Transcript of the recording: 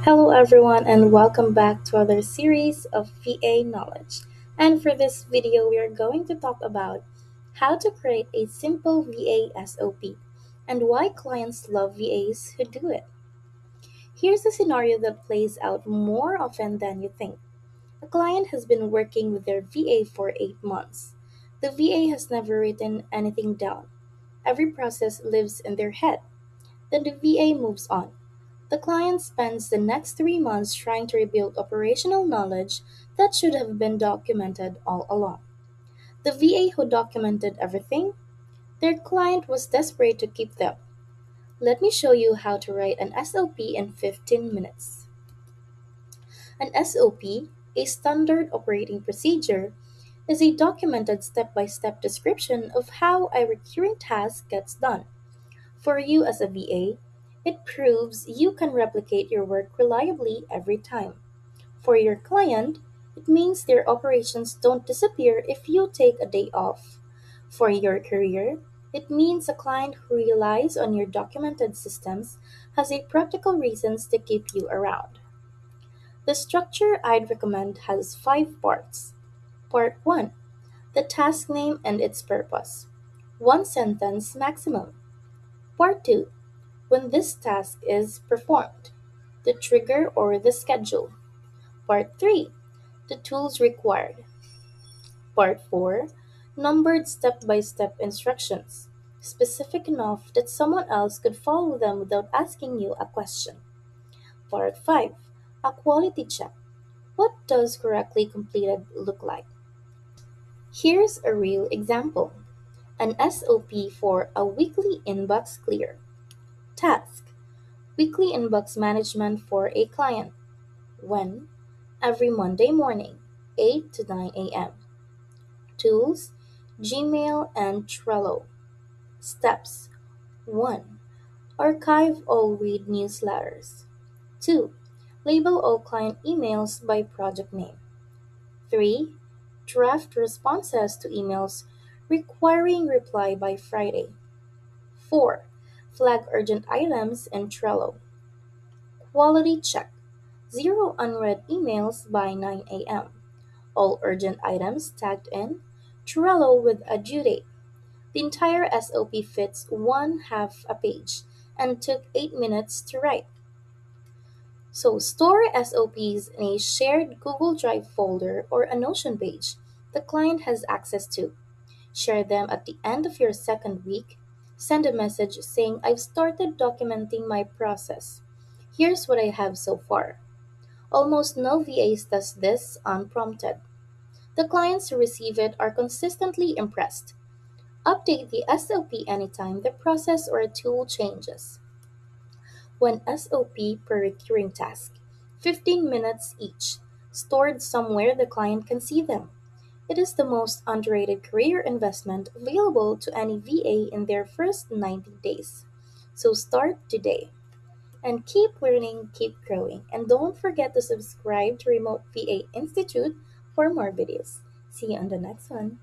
Hello, everyone, and welcome back to another series of VA knowledge. And for this video, we are going to talk about how to create a simple VA SOP and why clients love VAs who do it. Here's a scenario that plays out more often than you think. A client has been working with their VA for 8 months. The VA has never written anything down. Every process lives in their head. Then the VA moves on. The client spends the next 3 months trying to rebuild operational knowledge that should have been documented all along. The VA who documented everything, their client was desperate to keep them. Let me show you how to write an SOP in 15 minutes. An SOP, a standard operating procedure, is a documented step by step description of how a recurring task gets done. For you as a VA, it proves you can replicate your work reliably every time. For your client, it means their operations don't disappear if you take a day off. For your career, it means a client who relies on your documented systems has a practical reasons to keep you around. The structure I'd recommend has 5 parts. Part 1: the task name and its purpose. One sentence maximum. Part 2: when this task is performed, the trigger or the schedule. Part 3: the tools required. Part 4: numbered step by step instructions, specific enough that someone else could follow them without asking you a question. Part 5: a quality check. What does correctly completed look like? Here's a real example: an SOP for a weekly inbox clear. Task: weekly inbox management for a client. When? Every Monday morning, 8 to 9 a.m. Tools: Gmail and Trello. Steps: 1. Archive all read newsletters. 2. Label all client emails by project name. 3. Draft responses to emails requiring reply by Friday. 4. Flag urgent items in Trello. Quality check: zero unread emails by 9 a.m. All urgent items tagged in Trello with a due date. The entire SOP fits one half a page and took 8 minutes to write. So store SOPs in a shared Google Drive folder or a Notion page the client has access to. Share them at the end of your second week. Send a message saying, I've started documenting my process. Here's what I have so far. Almost no VAs does this unprompted. The clients who receive it are consistently impressed. Update the SOP anytime the process or a tool changes. One SOP per recurring task, 15 minutes each, stored somewhere the client can see them. It is the most underrated career investment available to any VA in their first 90 days. So start today. And keep learning, keep growing, and don't forget to subscribe to Remote VA Institute for more videos. See you on the next one.